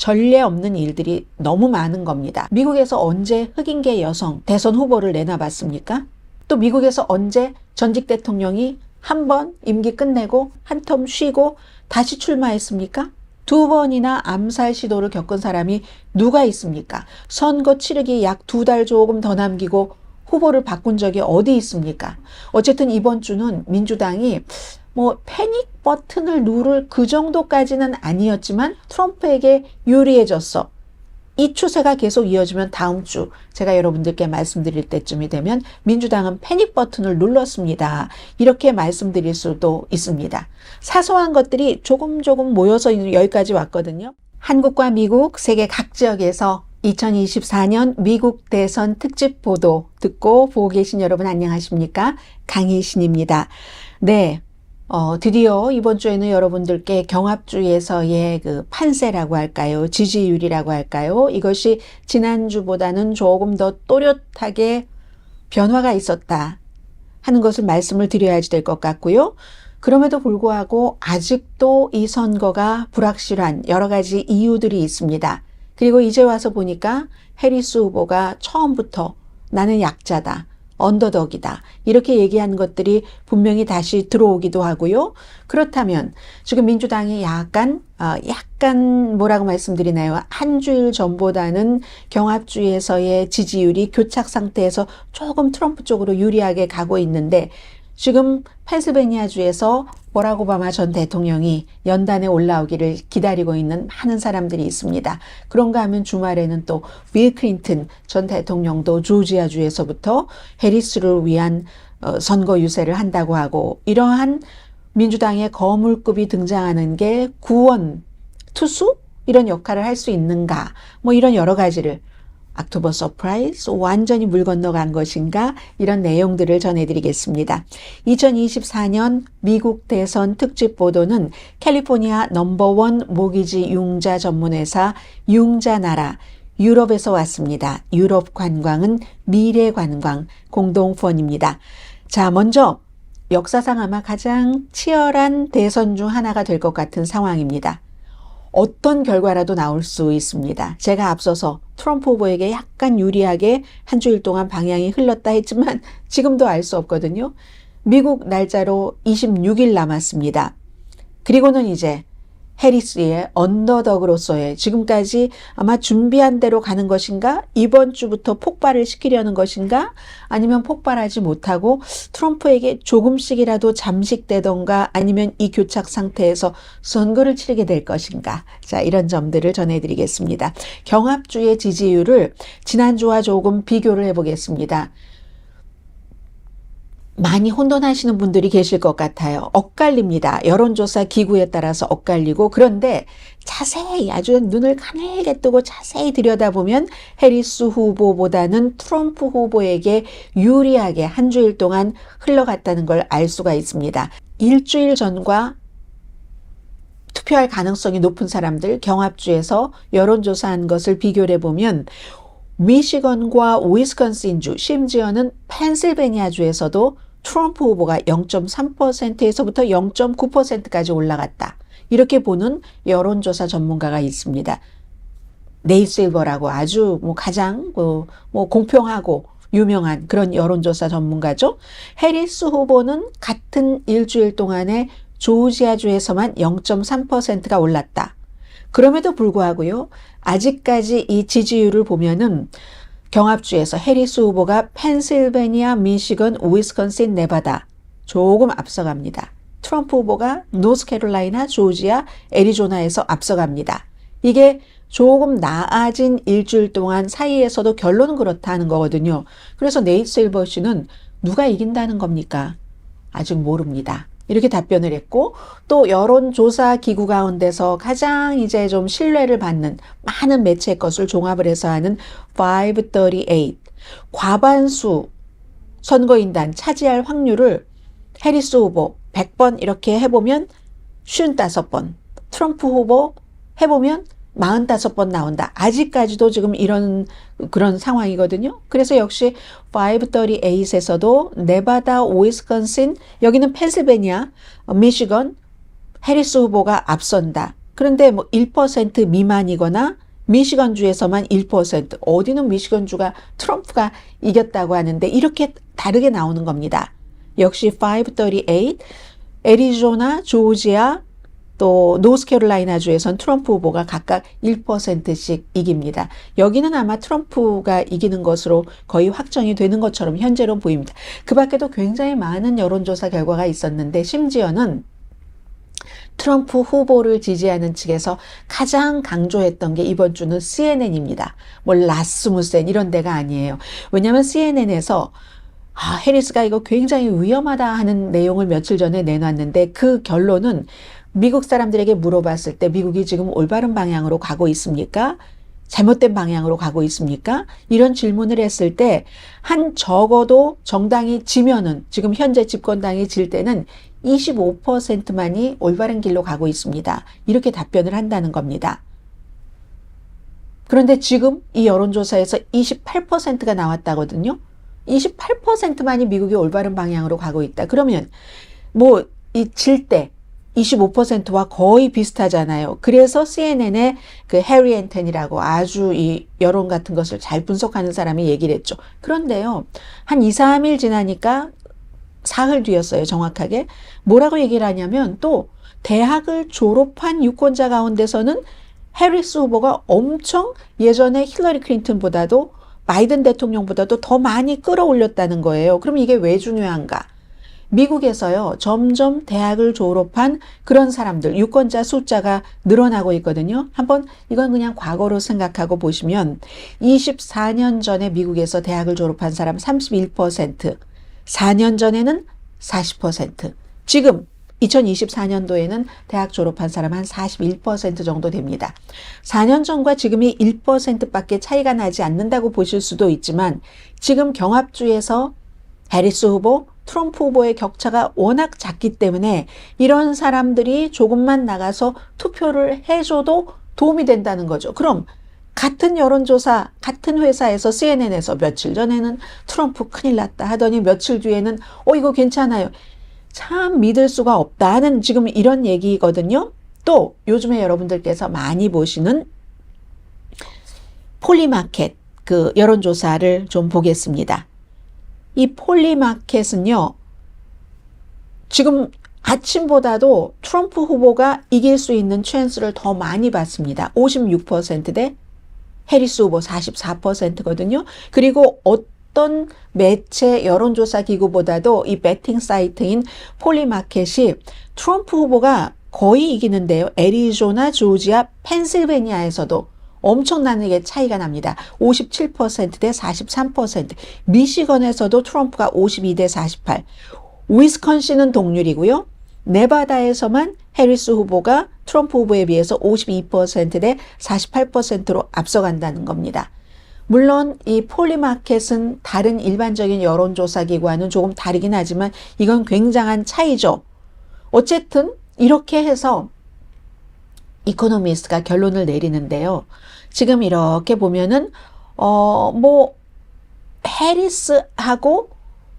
전례 없는 일들이 너무 많은 겁니다. 미국에서 언제 흑인계 여성 대선 후보를 내놔봤습니까? 또 미국에서 언제 전직 대통령이 한 번 임기 끝내고 한 텀 쉬고 다시 출마했습니까? 2번이나 암살 시도를 겪은 사람이 누가 있습니까? 선거 치르기 약 2달 조금 더 남기고 후보를 바꾼 적이 어디 있습니까? 어쨌든 이번 주는 민주당이 패닉 버튼을 누를 그 정도까지는 아니었지만 트럼프에게 유리해졌어. 이 추세가 계속 이어지면 다음 주 제가 여러분들께 말씀드릴 때쯤이 되면 민주당은 패닉 버튼을 눌렀습니다. 이렇게 말씀드릴 수도 있습니다. 사소한 것들이 조금 모여서 여기까지 왔거든요. 한국과 미국, 세계 각 지역에서 2024년 미국 대선 특집 보도 듣고 보고 계신 여러분 안녕하십니까? 강희신입니다. 네. 드디어 이번 주에는 여러분들께 경합주에서의 그 판세라고 할까요? 지지율이라고 할까요? 이것이 지난주보다는 조금 더 또렷하게 변화가 있었다 하는 것을 말씀을 드려야지 될 것 같고요. 그럼에도 불구하고 아직도 이 선거가 불확실한 여러 가지 이유들이 있습니다. 그리고 이제 와서 보니까 해리스 후보가 처음부터 나는 약자다. 언더덕이다. 이렇게 얘기하는 것들이 분명히 다시 들어오기도 하고요. 그렇다면 지금 민주당이 약간 뭐라고 말씀드리나요? 한 주일 전보다는 경합주에서의 지지율이 교착 상태에서 조금 트럼프 쪽으로 유리하게 가고 있는데 지금 펜실베니아주에서 버락 오바마 전 대통령이 연단에 올라오기를 기다리고 있는 많은 사람들이 있습니다. 그런가 하면 주말에는 또 빌 클린턴 전 대통령도 조지아주에서부터 해리스를 위한 선거 유세를 한다고 하고 이러한 민주당의 거물급이 등장하는 게 구원, 투수? 이런 역할을 할 수 있는가? 이런 여러 가지를 옥토버 서프라이즈, 완전히 물 건너간 것인가? 이런 내용들을 전해드리겠습니다. 2024년 미국 대선 특집 보도는 캘리포니아 넘버원 모기지 융자 전문회사 융자나라 유럽에서 왔습니다. 유럽 관광은 미래 관광 공동펀입니다. 자, 먼저 역사상 아마 가장 치열한 대선 중 하나가 될 것 같은 상황입니다. 어떤 결과라도 나올 수 있습니다. 제가 앞서서 트럼프 후보에게 약간 유리하게 한 주일 동안 방향이 흘렀다 했지만 지금도 알 수 없거든요. 미국 날짜로 26일 남았습니다. 그리고는 이제 해리스의 언더덕으로서의 지금까지 아마 준비한 대로 가는 것인가? 이번 주부터 폭발을 시키려는 것인가? 아니면 폭발하지 못하고 트럼프에게 조금씩이라도 잠식되던가 아니면 이 교착 상태에서 선거를 치르게 될 것인가? 자, 이런 점들을 전해드리겠습니다. 경합주의 지지율을 지난주와 조금 비교를 해보겠습니다. 많이 혼돈하시는 분들이 계실 것 같아요. 엇갈립니다. 여론조사 기구에 따라서 엇갈리고 그런데 자세히 아주 눈을 가늘게 뜨고 자세히 들여다보면 해리스 후보보다는 트럼프 후보에게 유리하게 한 주일 동안 흘러갔다는 걸 알 수가 있습니다. 일주일 전과 투표할 가능성이 높은 사람들 경합주에서 여론조사한 것을 비교를 해보면 미시건과 위스콘신주, 심지어는 펜실베니아주에서도 트럼프 후보가 0.3%에서부터 0.9%까지 올라갔다. 이렇게 보는 여론조사 전문가가 있습니다. 네이트 실버라고 아주 가장 공평하고 유명한 그런 여론조사 전문가죠. 해리스 후보는 같은 일주일 동안에 조지아주에서만 0.3%가 올랐다. 그럼에도 불구하고요. 아직까지 이 지지율을 보면은 경합주에서 해리스 후보가 펜실베니아, 미시건, 위스콘신, 네바다 조금 앞서갑니다. 트럼프 후보가 노스캐롤라이나, 조지아, 애리조나에서 앞서갑니다. 이게 조금 나아진 일주일 동안 사이에서도 결론은 그렇다는 거거든요. 그래서 네이트 실버 씨는 누가 이긴다는 겁니까? 아직 모릅니다. 이렇게 답변을 했고 또 여론조사 기구 가운데서 가장 이제 좀 신뢰를 받는 많은 매체의 것을 종합을 해서 하는 538 과반수 선거인단 차지할 확률을 해리스 후보 100번 이렇게 해보면 55번 트럼프 후보 해보면 45번 나온다. 아직까지도 지금 그런 상황이거든요. 그래서 역시 538에서도 네바다, 위스콘신, 여기는 펜실베니아, 미시건, 해리스 후보가 앞선다. 그런데 뭐 1% 미만이거나 미시건주에서만 1%, 어디는 미시건주가 트럼프가 이겼다고 하는데 이렇게 다르게 나오는 겁니다. 역시 538, 애리조나, 조지아, 또 노스캐롤라이나 주에선 트럼프 후보가 각각 1%씩 이깁니다. 여기는 아마 트럼프가 이기는 것으로 거의 확정이 되는 것처럼 현재로 보입니다. 그 밖에도 굉장히 많은 여론조사 결과가 있었는데 심지어는 트럼프 후보를 지지하는 측에서 가장 강조했던 게 이번 주는 CNN입니다. 뭐 라스무센 이런 데가 아니에요. 왜냐하면 CNN에서 해리스가 이거 굉장히 위험하다 하는 내용을 며칠 전에 내놨는데 그 결론은 미국 사람들에게 물어봤을 때 미국이 지금 올바른 방향으로 가고 있습니까? 잘못된 방향으로 가고 있습니까? 이런 질문을 했을 때 한 적어도 정당이 지면은 지금 현재 집권당이 질 때는 25%만이 올바른 길로 가고 있습니다. 이렇게 답변을 한다는 겁니다. 그런데 지금 이 여론조사에서 28%가 나왔다거든요. 28%만이 미국이 올바른 방향으로 가고 있다. 그러면 뭐 이 질 때 25%와 거의 비슷하잖아요. 그래서 CNN의 그 해리 앤턴이라고 아주 이 여론 같은 것을 잘 분석하는 사람이 얘기를 했죠. 그런데요, 한 2, 3일 지나니까 사흘 뒤였어요, 정확하게. 뭐라고 얘기를 하냐면 또 대학을 졸업한 유권자 가운데서는 해리스 후보가 엄청 예전에 힐러리 클린턴보다도 바이든 대통령보다도 더 많이 끌어올렸다는 거예요. 그럼 이게 왜 중요한가? 미국에서요, 점점 대학을 졸업한 그런 사람들, 유권자 숫자가 늘어나고 있거든요. 한번 이건 그냥 과거로 생각하고 보시면 24년 전에 미국에서 대학을 졸업한 사람 31%, 4년 전에는 40%, 지금 2024년도에는 대학 졸업한 사람 한 41% 정도 됩니다. 4년 전과 지금이 1%밖에 차이가 나지 않는다고 보실 수도 있지만 지금 경합주에서 해리스 후보, 트럼프 후보의 격차가 워낙 작기 때문에 이런 사람들이 조금만 나가서 투표를 해줘도 도움이 된다는 거죠. 그럼 같은 여론조사, 같은 회사에서 CNN에서 며칠 전에는 트럼프 큰일 났다 하더니 며칠 뒤에는 이거 괜찮아요. 참 믿을 수가 없다 하는 지금 이런 얘기거든요. 또 요즘에 여러분들께서 많이 보시는 폴리마켓 그 여론조사를 좀 보겠습니다. 이 폴리마켓은요, 지금 아침보다도 트럼프 후보가 이길 수 있는 찬스를 더 많이 받습니다. 56% 해리스 후보 44%거든요. 그리고 어떤 매체 여론조사 기구보다도 이 배팅 사이트인 폴리마켓이 트럼프 후보가 거의 이기는데요. 애리조나, 조지아, 펜실베니아에서도 엄청나게 차이가 납니다. 57% 대 43%. 미시건에서도 트럼프가 52대 48. 위스콘신은 동률이고요. 네바다에서만 해리스 후보가 트럼프 후보에 비해서 52% 대 48%로 앞서간다는 겁니다. 물론 이 폴리마켓은 다른 일반적인 여론조사 기관은 조금 다르긴 하지만 이건 굉장한 차이죠. 어쨌든 이렇게 해서 이코노미스트가 결론을 내리는데요. 지금 이렇게 보면은 해리스하고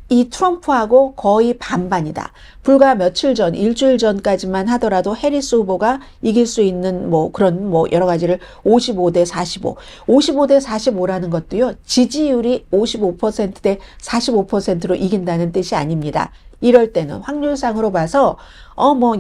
이 트럼프하고 거의 반반이다. 불과 며칠 전, 일주일 전까지만 하더라도 해리스 후보가 이길 수 있는 그런 여러 가지를 55대 45. 55대 45라는 것도요, 지지율이 55%대 45%로 이긴다는 뜻이 아닙니다. 이럴 때는 확률상으로 봐서,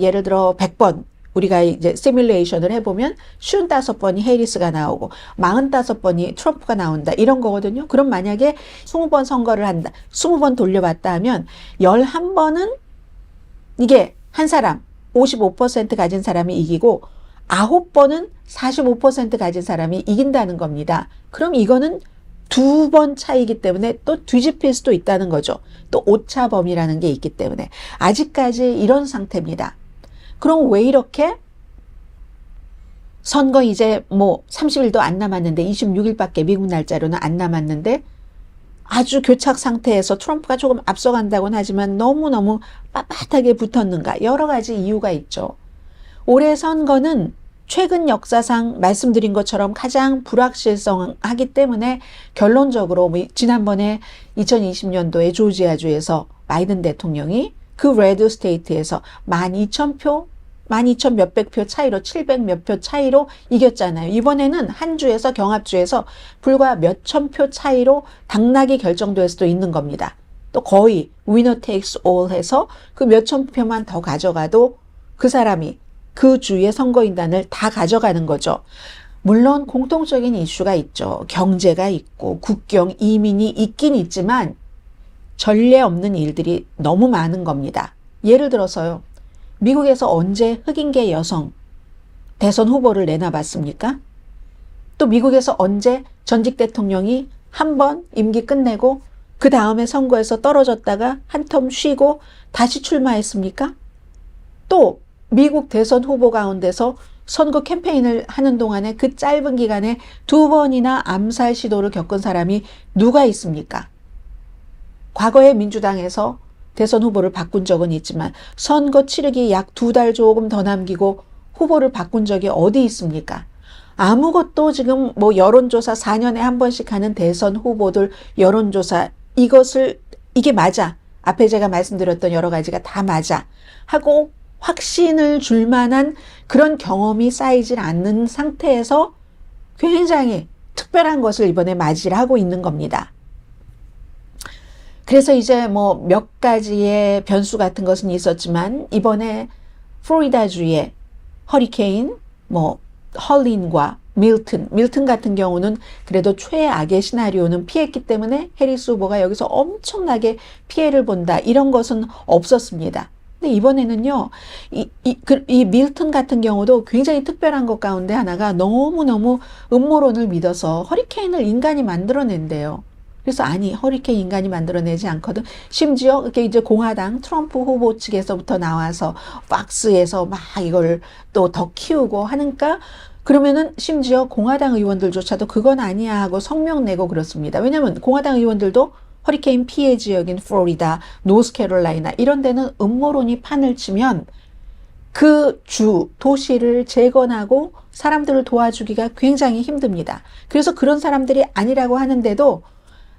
예를 들어 100번, 우리가 이제 시뮬레이션을 해보면 55번이 해리스가 나오고 45번이 트럼프가 나온다 이런 거거든요. 그럼 만약에 20번 선거를 한다. 20번 돌려봤다 하면 11번은 이게 한 사람 55% 가진 사람이 이기고 9번은 45% 가진 사람이 이긴다는 겁니다. 그럼 이거는 2번 차이기 때문에 또 뒤집힐 수도 있다는 거죠. 또 오차범위라는 게 있기 때문에 아직까지 이런 상태입니다. 그럼 왜 이렇게 선거 이제 30일도 안 남았는데 26일밖에 미국 날짜로는 안 남았는데 아주 교착 상태에서 트럼프가 조금 앞서간다고는 하지만 너무너무 빳빳하게 붙었는가? 여러 가지 이유가 있죠. 올해 선거는 최근 역사상 말씀드린 것처럼 가장 불확실성하기 때문에 결론적으로 지난번에 2020년도에 조지아주에서 바이든 대통령이 그 레드 스테이트에서 12,000표 12,000 몇백 표 차이로 700 몇 표 차이로 이겼잖아요. 이번에는 한 주에서 경합주에서 불과 몇천 표 차이로 당락이 결정될 수도 있는 겁니다. 또 거의 winner takes all 해서 그 몇천 표만 더 가져가도 그 사람이 그 주의 선거인단을 다 가져가는 거죠. 물론 공통적인 이슈가 있죠. 경제가 있고 국경, 이민이 있긴 있지만 전례 없는 일들이 너무 많은 겁니다. 예를 들어서요. 미국에서 언제 흑인계 여성 대선 후보를 내놔봤습니까? 또 미국에서 언제 전직 대통령이 한 번 임기 끝내고 그 다음에 선거에서 떨어졌다가 한 텀 쉬고 다시 출마했습니까? 또 미국 대선 후보 가운데서 선거 캠페인을 하는 동안에 그 짧은 기간에 2번이나 암살 시도를 겪은 사람이 누가 있습니까? 과거에 민주당에서 대선 후보를 바꾼 적은 있지만 선거 치르기 약 2달 조금 더 남기고 후보를 바꾼 적이 어디 있습니까? 아무것도 지금 뭐 여론조사 4년에 한 번씩 하는 대선 후보들 여론조사 이게 맞아. 앞에 제가 말씀드렸던 여러 가지가 다 맞아. 하고 확신을 줄 만한 그런 경험이 쌓이질 않는 상태에서 굉장히 특별한 것을 이번에 맞이를 하고 있는 겁니다. 그래서 이제 뭐 몇 가지의 변수 같은 것은 있었지만 이번에 플로리다주의 허리케인, 뭐 헐린과 밀튼 같은 경우는 그래도 최악의 시나리오는 피했기 때문에 해리스 후보가 여기서 엄청나게 피해를 본다. 이런 것은 없었습니다. 근데 이번에는요, 이 밀튼 같은 경우도 굉장히 특별한 것 가운데 하나가 너무너무 음모론을 믿어서 허리케인을 인간이 만들어낸대요. 그래서 아니, 허리케인 인간이 만들어내지 않거든. 심지어 그게 이제 공화당 트럼프 후보 측에서부터 나와서 박스에서 막 이걸 또 더 키우고 하니까 그러면은 심지어 공화당 의원들조차도 그건 아니야 하고 성명 내고 그렇습니다. 왜냐하면 공화당 의원들도 허리케인 피해 지역인 플로리다, 노스캐롤라이나 이런 데는 음모론이 판을 치면 그 주, 도시를 재건하고 사람들을 도와주기가 굉장히 힘듭니다. 그래서 그런 사람들이 아니라고 하는데도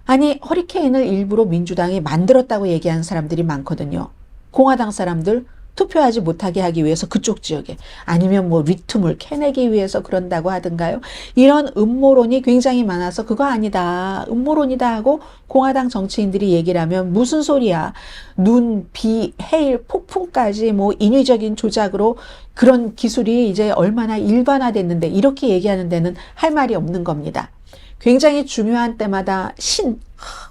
아니 허리케인을 일부러 민주당이 만들었다고 얘기하는 사람들이 많거든요. 공화당 사람들 투표하지 못하게 하기 위해서 그쪽 지역에 아니면 뭐 리툼을 캐내기 위해서 그런다고 하던가요. 이런 음모론이 굉장히 많아서 그거 아니다. 음모론이다 하고 공화당 정치인들이 얘기를 하면 무슨 소리야. 눈, 비, 해일, 폭풍까지 뭐 인위적인 조작으로 그런 기술이 이제 얼마나 일반화됐는데 이렇게 얘기하는 데는 할 말이 없는 겁니다. 굉장히 중요한 때마다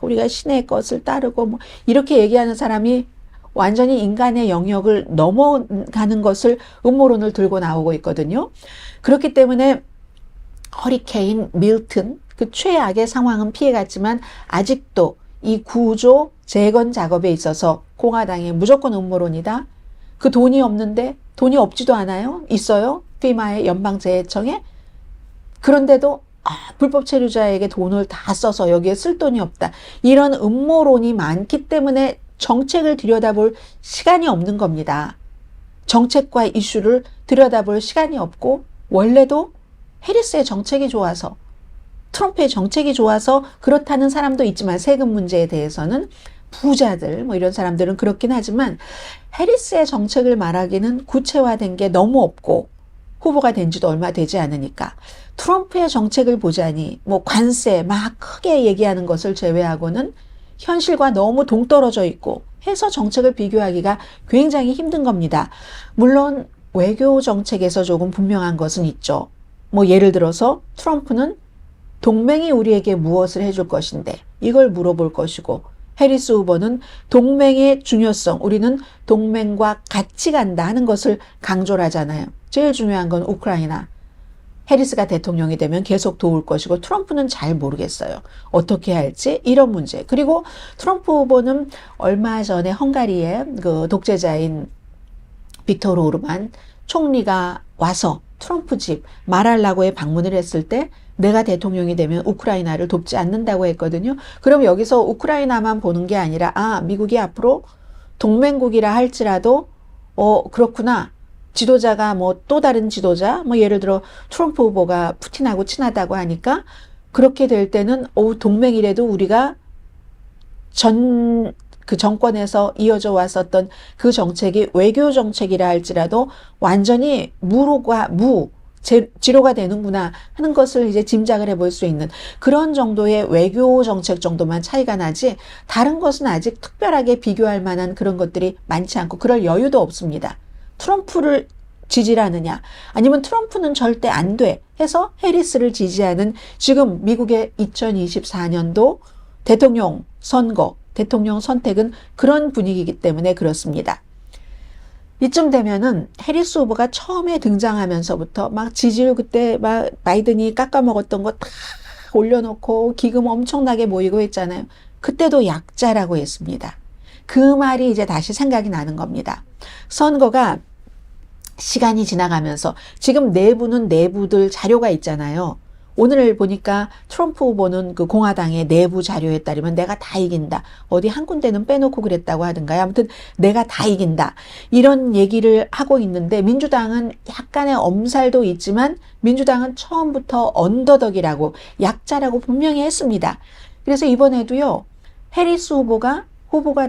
우리가 신의 것을 따르고 뭐 이렇게 얘기하는 사람이 완전히 인간의 영역을 넘어가는 것을 음모론을 들고 나오고 있거든요. 그렇기 때문에 허리케인 밀튼 그 최악의 상황은 피해갔지만 아직도 이 구조 재건 작업에 있어서 공화당이 무조건 음모론이다. 그 돈이 없는데 돈이 없지도 않아요. 있어요. 피마의 연방재해청에. 그런데도 불법 체류자에게 돈을 다 써서 여기에 쓸 돈이 없다. 이런 음모론이 많기 때문에 정책을 들여다볼 시간이 없는 겁니다. 정책과 이슈를 들여다볼 시간이 없고 원래도 해리스의 정책이 좋아서 트럼프의 정책이 좋아서 그렇다는 사람도 있지만 세금 문제에 대해서는 부자들 뭐 이런 사람들은 그렇긴 하지만 해리스의 정책을 말하기는 구체화된 게 너무 없고 후보가 된 지도 얼마 되지 않으니까 트럼프의 정책을 보자니 뭐 관세 막 크게 얘기하는 것을 제외하고는 현실과 너무 동떨어져 있고 해서 정책을 비교하기가 굉장히 힘든 겁니다. 물론 외교 정책에서 조금 분명한 것은 있죠. 뭐 예를 들어서 트럼프는 동맹이 우리에게 무엇을 해줄 것인데 이걸 물어볼 것이고 해리스 후보는 동맹의 중요성, 우리는 동맹과 같이 간다 하는 것을 강조를 하잖아요. 제일 중요한 건 우크라이나. 해리스가 대통령이 되면 계속 도울 것이고 트럼프는 잘 모르겠어요. 어떻게 할지 이런 문제. 그리고 트럼프 후보는 얼마 전에 헝가리의 그 독재자인 빅토르 오르만 총리가 와서 트럼프 집 마랄라고에 방문을 했을 때 내가 대통령이 되면 우크라이나를 돕지 않는다고 했거든요. 그럼 여기서 우크라이나만 보는 게 아니라 미국이 앞으로 동맹국이라 할지라도 그렇구나. 지도자가 뭐 또 다른 지도자, 뭐 예를 들어 트럼프 후보가 푸틴하고 친하다고 하니까 그렇게 될 때는 동맹이라도 우리가 그 정권에서 이어져 왔었던 그 정책이 외교 정책이라 할지라도 완전히 지로가 되는구나 하는 것을 이제 짐작을 해볼 수 있는 그런 정도의 외교 정책 정도만 차이가 나지 다른 것은 아직 특별하게 비교할 만한 그런 것들이 많지 않고 그럴 여유도 없습니다. 트럼프를 지지하느냐 아니면 트럼프는 절대 안 돼 해서 해리스를 지지하는 지금 미국의 2024년도 대통령 선거, 대통령 선택은 그런 분위기이기 때문에 그렇습니다. 이쯤 되면은 해리스 후보가 처음에 등장하면서부터 막 지지율 그때 막 바이든이 깎아먹었던 거 다 올려놓고 기금 엄청나게 모이고 했잖아요. 그때도 약자라고 했습니다. 그 말이 이제 다시 생각이 나는 겁니다. 선거가 시간이 지나가면서 지금 내부는 내부들 자료가 있잖아요. 오늘 보니까 트럼프 후보는 그 공화당의 내부 자료에 따르면 내가 다 이긴다. 어디 한 군데는 빼놓고 그랬다고 하던가요. 아무튼 내가 다 이긴다. 이런 얘기를 하고 있는데 민주당은 약간의 엄살도 있지만 민주당은 처음부터 언더덕이라고 약자라고 분명히 했습니다. 그래서 이번에도요. 해리스 후보가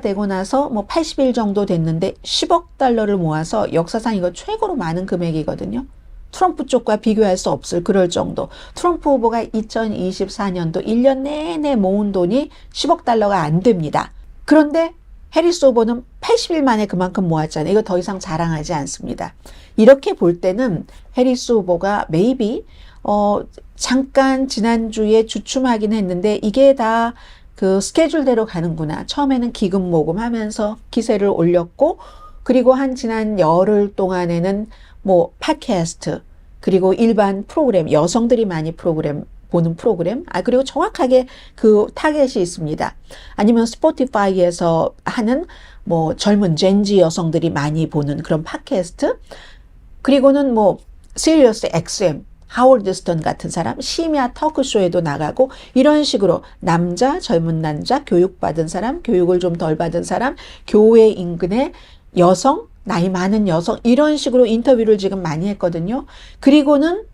되고 나서 뭐 80일 정도 됐는데 10억 달러를 모아서 역사상 이거 최고로 많은 금액이거든요. 트럼프 쪽과 비교할 수 없을 그럴 정도. 트럼프 후보가 2024년도 1년 내내 모은 돈이 10억 달러가 안 됩니다. 그런데 해리스 후보는 80일 만에 그만큼 모았잖아요. 이거 더 이상 자랑하지 않습니다. 이렇게 볼 때는 해리스 후보가 maybe 잠깐 지난주에 주춤하긴 했는데 이게 다 그 스케줄대로 가는구나. 처음에는 기금 모금하면서 기세를 올렸고 그리고 한 지난 열흘 동안에는 뭐 팟캐스트 그리고 일반 프로그램 여성들이 많이 보는 프로그램 그리고 정확하게 그 타겟이 있습니다. 아니면 스포티파이에서 하는 뭐 젊은 젠지 여성들이 많이 보는 그런 팟캐스트 그리고는 뭐 시리어스 XM 하워드 스턴 같은 사람 심야 토크쇼에도 나가고 이런 식으로 젊은 남자 교육받은 사람 교육을 좀 덜 받은 사람 교회 인근의 여성 나이 많은 여성 이런 식으로 인터뷰를 지금 많이 했거든요. 그리고는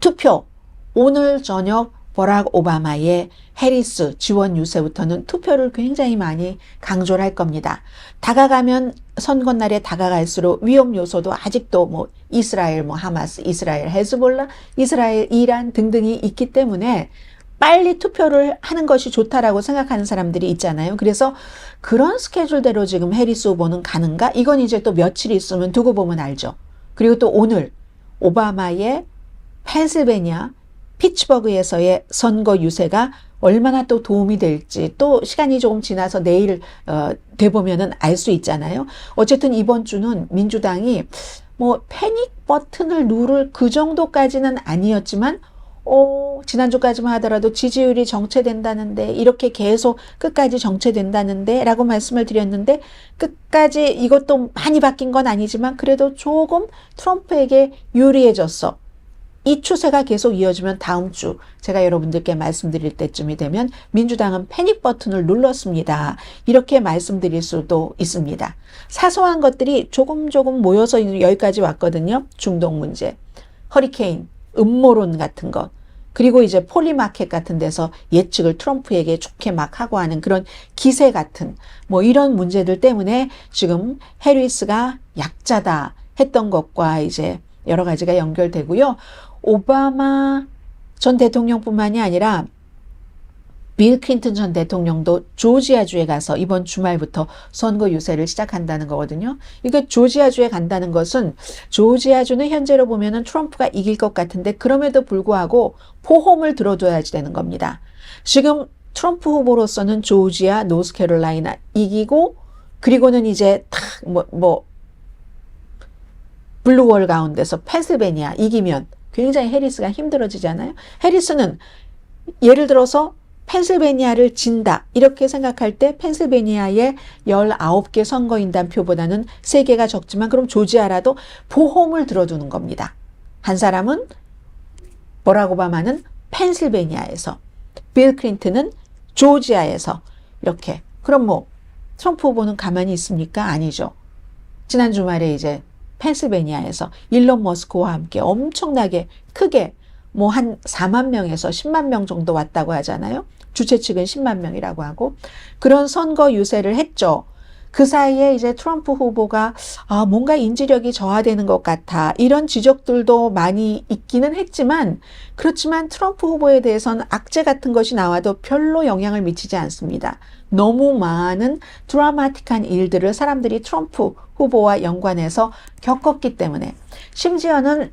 투표 오늘 저녁 버락 오바마의 해리스 지원 유세부터는 투표를 굉장히 많이 강조를 할 겁니다. 다가가면 선거날에 다가갈수록 위험 요소도 아직도 뭐 이스라엘 하마스, 이스라엘 헤즈볼라, 이스라엘 이란 등등이 있기 때문에 빨리 투표를 하는 것이 좋다라고 생각하는 사람들이 있잖아요. 그래서 그런 스케줄대로 지금 해리스 후보는 가는가? 이건 이제 또 며칠 있으면 두고 보면 알죠. 그리고 또 오늘 오바마의 펜실베니아 피츠버그에서의 선거 유세가 얼마나 또 도움이 될지 또 시간이 조금 지나서 내일 돼보면은 알 수 있잖아요. 어쨌든 이번 주는 민주당이 뭐 패닉 버튼을 누를 그 정도까지는 아니었지만 지난주까지만 하더라도 지지율이 정체된다는데 이렇게 계속 끝까지 정체된다는데 라고 말씀을 드렸는데 끝까지 이것도 많이 바뀐 건 아니지만 그래도 조금 트럼프에게 유리해졌어. 이 추세가 계속 이어지면 다음 주 제가 여러분들께 말씀드릴 때쯤이 되면 민주당은 패닉 버튼을 눌렀습니다. 이렇게 말씀드릴 수도 있습니다. 사소한 것들이 조금 모여서 여기까지 왔거든요. 중동 문제, 허리케인, 음모론 같은 것. 그리고 이제 폴리마켓 같은 데서 예측을 트럼프에게 좋게 막 하고 하는 그런 기세 같은 뭐 이런 문제들 때문에 지금 해리스가 약자다 했던 것과 이제 여러 가지가 연결되고요. 오바마 전 대통령뿐만이 아니라 빌 클린턴 전 대통령도 조지아주에 가서 이번 주말부터 선거 유세를 시작한다는 거거든요. 이거 조지아주에 간다는 것은 조지아주는 현재로 보면은 트럼프가 이길 것 같은데 그럼에도 불구하고 포홈을 들어둬야지 되는 겁니다. 지금 트럼프 후보로서는 조지아, 노스캐롤라이나 이기고 그리고는 이제 블루월 가운데서 펜실베니아 이기면 굉장히 해리스가 힘들어지잖아요. 해리스는 예를 들어서 펜실베니아를 진다 이렇게 생각할 때 펜실베니아의 19개 선거인단 표보다는 3개가 적지만 그럼 조지아라도 보험을 들어두는 겁니다. 한 사람은 버락 오바마는 펜실베니아에서 빌 클린턴은 조지아에서 이렇게 그럼 뭐 트럼프 후보는 가만히 있습니까? 아니죠. 지난 주말에 이제 펜실베니아에서 일론 머스크와 함께 엄청나게 크게 뭐 한 4만 명에서 10만 명 정도 왔다고 하잖아요. 주최 측은 10만 명이라고 하고 그런 선거 유세를 했죠. 그 사이에 이제 트럼프 후보가 뭔가 인지력이 저하되는 것 같아. 이런 지적들도 많이 있기는 했지만 그렇지만 트럼프 후보에 대해서는 악재 같은 것이 나와도 별로 영향을 미치지 않습니다. 너무 많은 드라마틱한 일들을 사람들이 트럼프 후보와 연관해서 겪었기 때문에 심지어는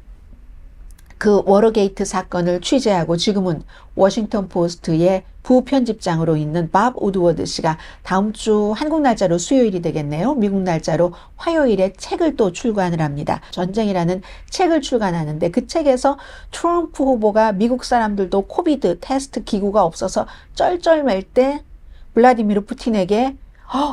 그 워터게이트 사건을 취재하고 지금은 워싱턴 포스트의 부편집장으로 있는 밥 우드워드 씨가 다음 주 한국 날짜로 수요일이 되겠네요. 미국 날짜로 화요일에 책을 또 출간을 합니다. 전쟁이라는 책을 출간하는데 그 책에서 트럼프 후보가 미국 사람들도 코비드 테스트 기구가 없어서 쩔쩔맬 때 블라디미르 푸틴에게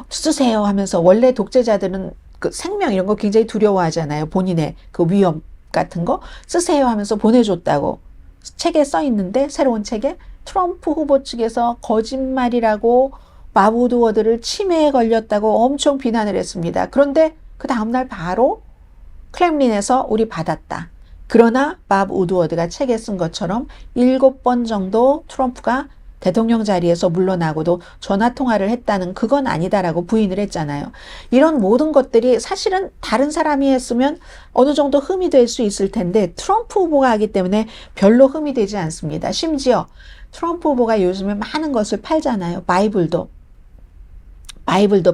쓰세요 하면서 원래 독재자들은 그 생명 이런 거 굉장히 두려워하잖아요. 본인의 그 위험 같은 거 쓰세요 하면서 보내줬다고 책에 써 있는데 새로운 책에 트럼프 후보 측에서 거짓말이라고 밥 우드워드를 치매에 걸렸다고 엄청 비난을 했습니다. 그런데 그 다음날 바로 클렘린에서 우리 받았다. 그러나 밥 우드워드가 책에 쓴 것처럼 7번 정도 트럼프가 대통령 자리에서 물러나고도 전화통화를 했다는 그건 아니다라고 부인을 했잖아요. 이런 모든 것들이 사실은 다른 사람이 했으면 어느 정도 흠이 될 수 있을 텐데 트럼프 후보가 하기 때문에 별로 흠이 되지 않습니다. 심지어 트럼프 후보가 요즘에 많은 것을 팔잖아요. 바이블도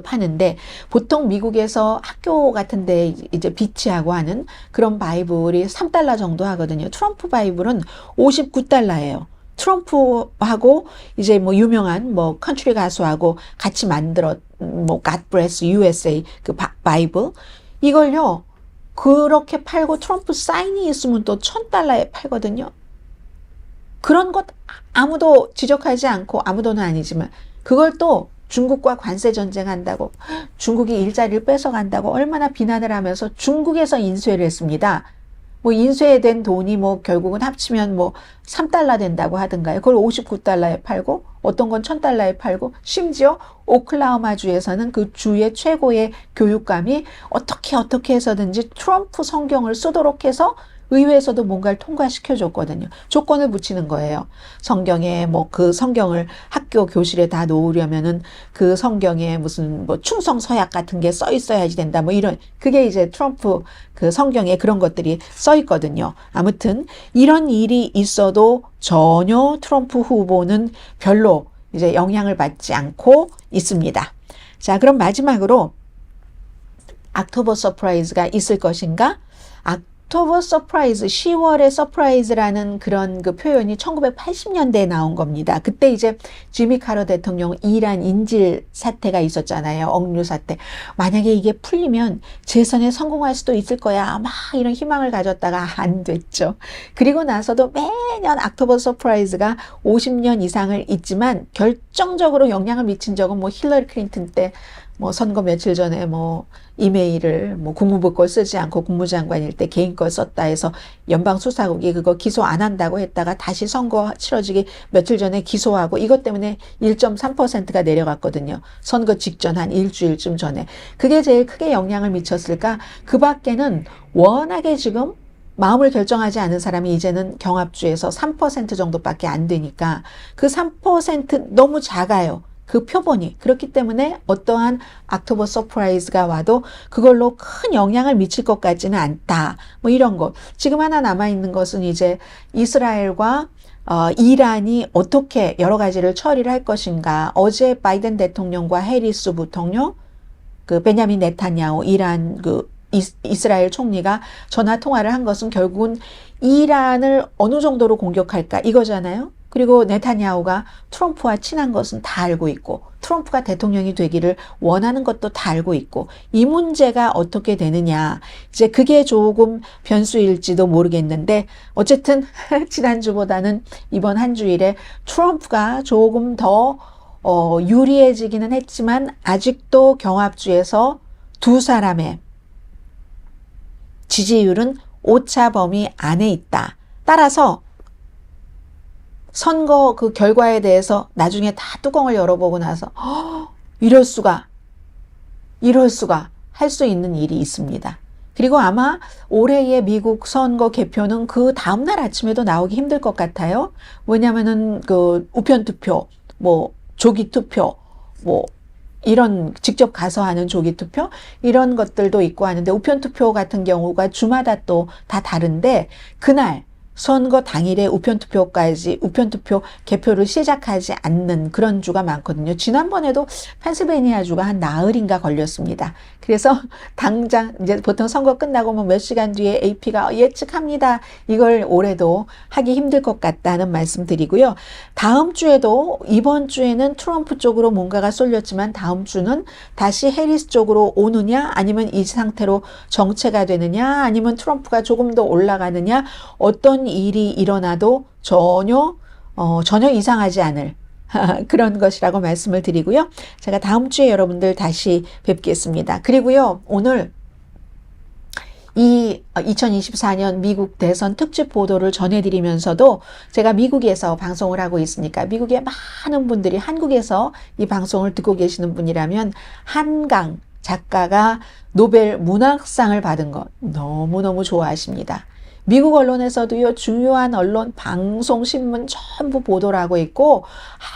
파는데 보통 미국에서 학교 같은 데 이제 비치하고 하는 그런 바이블이 $3 정도 하거든요. 트럼프 바이블은 $59예요. 트럼프하고 이제 뭐 유명한 뭐 컨트리 가수하고 같이 뭐 God Bless USA 그 바이블 이걸요 그렇게 팔고 트럼프 사인이 있으면 또 $1,000에 팔거든요. 그런 것 아무도 지적하지 않고 아무도는 아니지만 그걸 또 중국과 관세 전쟁한다고 중국이 일자리를 뺏어간다고 얼마나 비난을 하면서 중국에서 인수해를 했습니다. 뭐 인쇄된 돈이 뭐 결국은 합치면 뭐 $3 된다고 하던가요. 그걸 $59에 팔고 어떤 건 $1,000에 팔고 심지어 오클라호마 주에서는 그 주의 최고의 교육감이 어떻게 해서든지 트럼프 성경을 쓰도록 해서 의회에서도 뭔가를 통과시켜 줬거든요. 조건을 붙이는 거예요. 성경에 뭐 그 성경을 학교 교실에 다 놓으려면은 그 성경에 무슨 뭐 충성 서약 같은 게 써 있어야지 된다. 뭐 이런 그게 이제 트럼프 그 성경에 그런 것들이 써 있거든요. 아무튼 이런 일이 있어도 전혀 트럼프 후보는 별로 이제 영향을 받지 않고 있습니다. 자, 그럼 마지막으로 옥토버 서프라이즈가 있을 것인가? 옥토버 서프라이즈, 10월의 서프라이즈라는 그런 그 표현이 1980년대에 나온 겁니다. 그때 이제 지미 카터 대통령 이란 인질 사태가 있었잖아요. 억류 사태. 만약에 이게 풀리면 재선에 성공할 수도 있을 거야. 막 이런 희망을 가졌다가 안 됐죠. 그리고 나서도 매년 옥토버 서프라이즈가 50년 이상을 있지만 결정적으로 영향을 미친 적은 뭐 힐러리 클린턴 때 뭐 선거 며칠 전에 뭐 이메일을 뭐 국무부 걸 쓰지 않고 국무장관일 때 개인 걸 썼다 해서 연방수사국이 그거 기소 안 한다고 했다가 다시 선거 치러지기 며칠 전에 기소하고 이것 때문에 1.3%가 내려갔거든요. 선거 직전 한 일주일쯤 전에. 그게 제일 크게 영향을 미쳤을까? 그 밖에는 워낙에 지금 마음을 결정하지 않은 사람이 이제는 경합주에서 3% 정도밖에 안 되니까 그 3% 너무 작아요. 그 표본이. 그렇기 때문에 어떠한 옥토버 서프라이즈가 와도 그걸로 큰 영향을 미칠 것 같지는 않다. 뭐 이런 거. 지금 하나 남아있는 것은 이제 이스라엘과 이란이 어떻게 여러 가지를 처리를 할 것인가. 어제 바이든 대통령과 해리스 부통령, 그 베냐민 네타냐후 이란 그 이스라엘 총리가 전화 통화를 한 것은 결국은 이란을 어느 정도로 공격할까 이거잖아요. 그리고 네타냐후가 트럼프와 친한 것은 다 알고 있고 트럼프가 대통령이 되기를 원하는 것도 다 알고 있고 이 문제가 어떻게 되느냐 이제 그게 조금 변수일지도 모르겠는데 어쨌든 지난주보다는 이번 한 주일에 트럼프가 조금 더 유리해지기는 했지만 아직도 경합주에서 두 사람의 지지율은 오차 범위 안에 있다. 따라서 선거 그 결과에 대해서 나중에 다 뚜껑을 열어보고 나서 이럴 수가 할 수 있는 일이 있습니다. 그리고 아마 올해의 미국 선거 개표는 그 다음날 아침에도 나오기 힘들 것 같아요. 왜냐면은 그 우편 투표, 뭐 조기 투표, 뭐 이런 직접 가서 하는 조기 투표 이런 것들도 있고 하는데 우편 투표 같은 경우가 주마다 또 다 다른데 그날 선거 당일에 우편투표 개표를 시작하지 않는 그런 주가 많거든요. 지난번에도 펜실베이니아주가 한 나흘인가 걸렸습니다. 그래서 당장 이제 보통 선거 끝나고 뭐 몇 시간 뒤에 AP가 예측합니다. 이걸 올해도 하기 힘들 것 같다는 말씀 드리고요. 다음 주에도 이번 주에는 트럼프 쪽으로 뭔가가 쏠렸지만 다음 주는 다시 해리스 쪽으로 오느냐 아니면 이 상태로 정체가 되느냐 아니면 트럼프가 조금 더 올라가느냐 어떤 일이 일어나도 전혀 이상하지 않을 그런 것이라고 말씀을 드리고요. 제가 다음 주에 여러분들 다시 뵙겠습니다. 그리고요, 오늘 이 2024년 미국 대선 특집 보도를 전해드리면서도 제가 미국에서 방송을 하고 있으니까 미국의 많은 분들이 한국에서 이 방송을 듣고 계시는 분이라면 한강 작가가 노벨 문학상을 받은 것 너무너무 좋아하십니다. 미국 언론에서도요, 중요한 언론, 방송, 신문 전부 보도를 하고 있고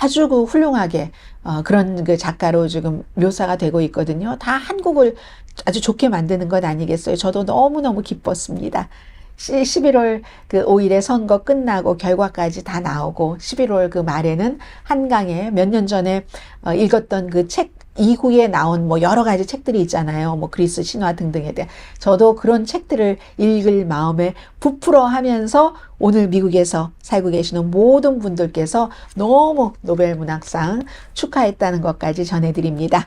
아주 그 훌륭하게 그런 그 작가로 지금 묘사가 되고 있거든요. 다 한국을 아주 좋게 만드는 것 아니겠어요? 저도 너무너무 기뻤습니다. 11월 그 5일에 선거 끝나고 결과까지 다 나오고 11월 그 말에는 한강에 몇 년 전에 읽었던 그 책 이후에 나온 뭐 여러 가지 책들이 있잖아요. 뭐 그리스 신화 등등에 대한. 저도 그런 책들을 읽을 마음에 부풀어 하면서 오늘 미국에서 살고 계시는 모든 분들께서 너무 노벨 문학상 축하했다는 것까지 전해드립니다.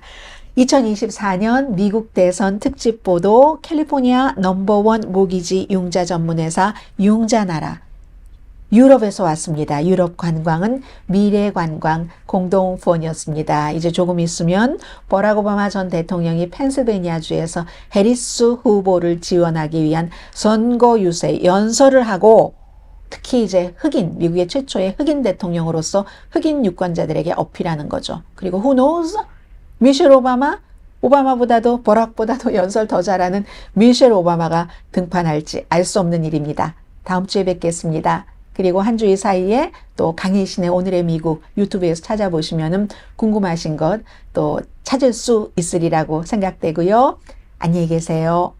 2024년 미국 대선 특집 보도 캘리포니아 넘버원 모기지 융자 전문회사 융자나라 유럽에서 왔습니다. 유럽 관광은 미래관광 공동폰이었습니다. 이제 조금 있으면 버락 오바마 전 대통령이 펜실베이니아주에서 해리스 후보를 지원하기 위한 선거 유세 연설을 하고 특히 이제 미국의 최초의 흑인 대통령으로서 흑인 유권자들에게 어필하는 거죠. 그리고 who knows? 미셸 오바마보다도 버락보다도 연설 더 잘하는 미셸 오바마가 등판할지 알 수 없는 일입니다. 다음 주에 뵙겠습니다. 그리고 한 주일 사이에 또 강희신의 오늘의 미국 유튜브에서 찾아보시면은 궁금하신 것 또 찾을 수 있으리라고 생각되고요. 안녕히 계세요.